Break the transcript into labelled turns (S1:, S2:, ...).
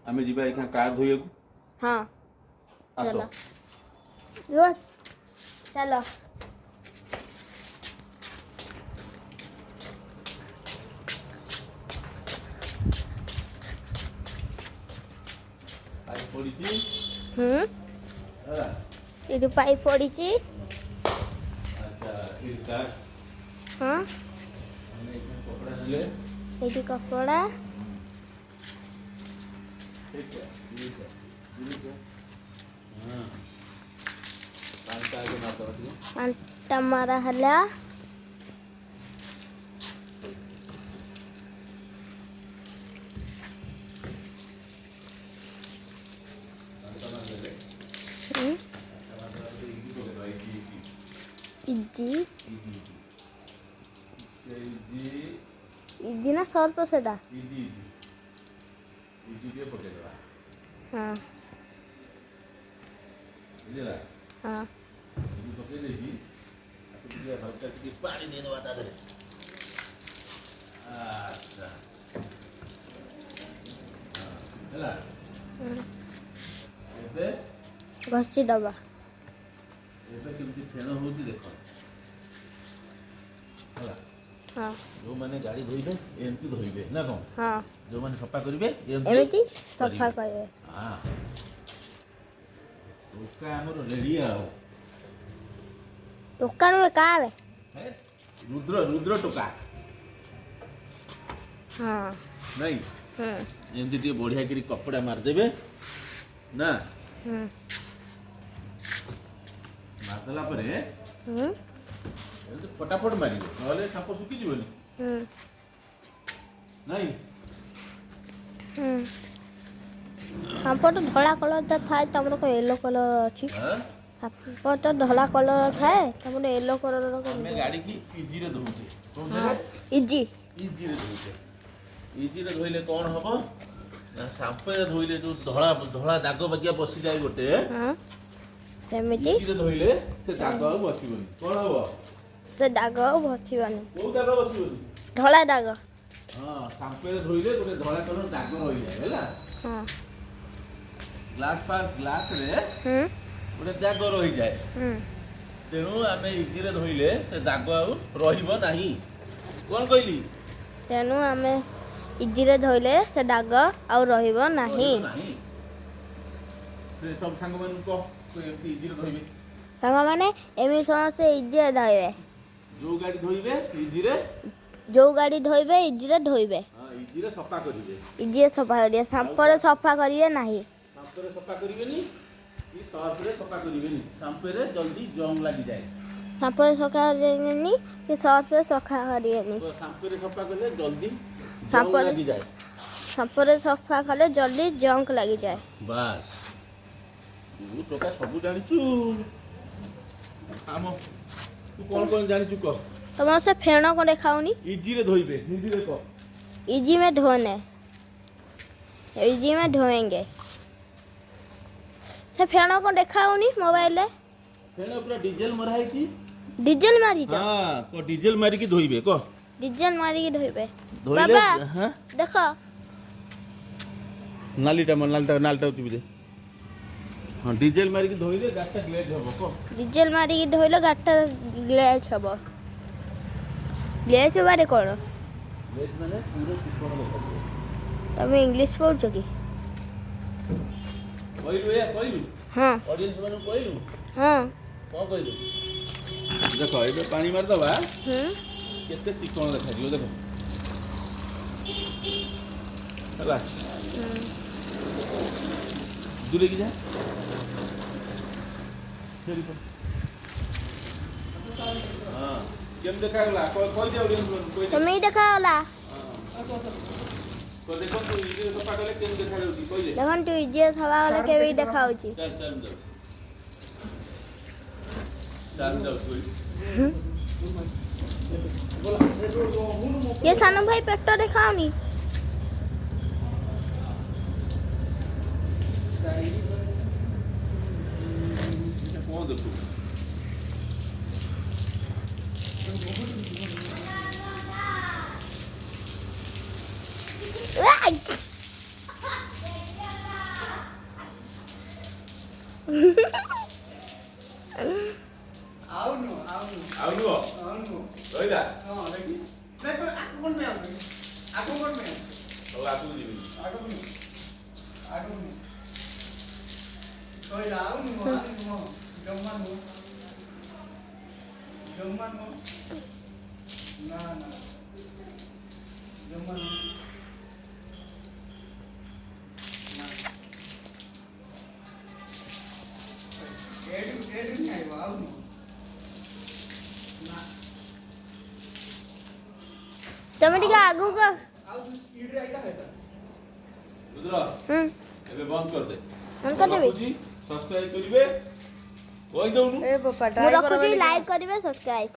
S1: आमे जीवा एखा कार धोइए को
S2: हाँ
S1: आसो
S2: चलो जो चलो
S1: आज पड़ी छी हां
S2: ये पाइप पड़ी छी
S1: अच्छा फिर कार
S2: हाँ
S1: हमने एखा कपड़ा ले
S2: ये कपड़ा
S1: ठीक है हां पांच आगे ना तो
S2: पांटा मारा हला इजी इजी ना सर्फ सेटा
S1: इजी के पके दवा
S2: हाँ
S1: बुझला
S2: हाँ
S1: इजी पके देगी आपको ଟିକେ हल्का ଟିକେ पानी दे दवा ता देरे अच्छा ହେଲା ଏବେ
S2: घसी दबा
S1: ଏବେ କେମିତି ଫେଣ ହଉଛି ଦେଖ ହେଲା
S2: हाँ
S1: जो माने गाड़ी धोइबे एमती धोइबे ना कोन
S2: हाँ
S1: जो माने सफा करिवे
S2: एमिति सफा करे
S1: हां टोका हमर रेडी आओ
S2: दुकान में कार
S1: है रुद्र रुद्र टोका
S2: हाँ
S1: नहीं एमती टी बढ़िया करी कपड़ा मार देबे ना मारदला परे फटाफट मारिबे नहले साप सुखी जीवनी नहीं
S2: साप तो धला कलर थाए तमर को येलो कलर अछि साप तो धला कलर थाए तमर येलो कलर
S1: हमें गाड़ी की इजी रे धोउचे कोन
S2: इजी
S1: इजी रे धोउचे इजी रे धोइले कोन हबो ना साप रे धोइले जो धला धला दाग बगिया बसी जाय गोटे
S2: हां सेमिति
S1: इजी रे धोइले से दाग आ बसिबनी कोन हबो
S2: से दाग बसिबनी
S1: को दाग बसिबनी
S2: धला दाग
S1: हां साप रे धोइले गोटे धला कलर दाग रहि जाय हैला
S2: हां
S1: ग्लास पर ग्लास रे गोटे दाग रहि जाय तेणु आमे इजी रे धोइले से दाग आ रहिबो नाही कोन कहली
S2: तेणु आमे इजी रे धोइले से दाग आ रहिबो नाही
S1: से सब संग मन को इजी रे धोइबे
S2: संग माने एमी समसे इजी रे धोइबे
S1: जो गाड़ी धोइबे इजी रे
S2: जो गाड़ी धोइबे इजी रे धोइबे
S1: हां इजी रे सफा करिवे
S2: इजी रे सफा करिए सांपर सफा करिए नाही
S1: सांपर सफा करिवेनी ई सर्फ रे सफा करिवेनी सांपर रे जल्दी जंग लागि जाय
S2: सांपर सफा करिएनी कि सर्फ रे सफा करिएनी
S1: तो सांपर रे सफा करले जल्दी जंग
S2: सांपर
S1: लागि जाय
S2: सांपर रे सफा करले जल्दी जंग लागि जाय
S1: बस तू टोका सब जानिचू आमो तू कोन जानिचू को
S2: तुम से फेण को देखाउनी
S1: इजी रे धोइबे इजी रे को
S2: इजी में धोने इजी में धोएंगे से फेण को देखाउनी मोबाइल रे
S1: फेण पूरा डीजल मराई छी
S2: डीजल मारी जा
S1: हां को डीजल मारी की धोइबे को
S2: डीजल मारी की धोइबे
S1: धोइले
S2: बाबा
S1: हां
S2: देखो
S1: नालीटा उठबी दे हां डीजल मारी की धोइले गाटा ग्लेज हबो को
S2: डीजल मारी की धोइले गाटा ग्लेज हबो ग्लेज बारे कोन
S1: ग्लेज माने पूरा चिकन देखा
S2: तुम इंग्लिश पढ़छ की
S1: कहलु
S2: हां
S1: ऑडियंस माने कहलु
S2: हां
S1: को कहलु देखो एबे पानी मार दबा केते चिकन देखा दियो देखो हला दूर की जा चली पर हां केम देखा गला कोई दे ऑडियंस कोई
S2: तुम ही देखाला
S1: तो देखो तू इजे सफा करले केम देखा जाउची कोई दे
S2: देखन तू इजे सफा वाला के भी देखाउची
S1: चल जाओ कोई
S2: ये सानू भाई पेट देखाउनी
S1: कौन देखो
S3: అవును
S1: అవును
S3: అవును
S1: ରହିଲା
S3: ଦେଖି ଦେଖ ଆକୁ କୋଣ ପାଇଁ ଆକୁ କୋଣ ପାଇଁ
S1: ହଉ ଆଗକୁ ଯିବି
S3: ଆଗକୁ କହିଲା ଆଉନୁ ଜମା ନୁହଁ ନା ଜମା ନୁହଁ ଏଠି ହିଁ ଆଇବ ଆଉନୁ ନା
S2: ତମେ ଟିକେ ଆଗକୁ
S3: ଆଉ ସ୍ପିଡରେ ଆଇତା ହେତା
S1: ରୁଦ୍ର
S2: ହୁଁ
S1: ଏବେ ବନ୍ଦ କରିଦେ
S2: ବନ୍ଦ କରିଦେବି?
S1: ରଖୁଛି ସବସ୍କ୍ରାଇବ କରିବେ କହିଦଉନୁ
S2: ମୁଁ ରଖୁଛି ଲାଇକ୍ କରିବେ ସବସ୍କ୍ରାଇବ୍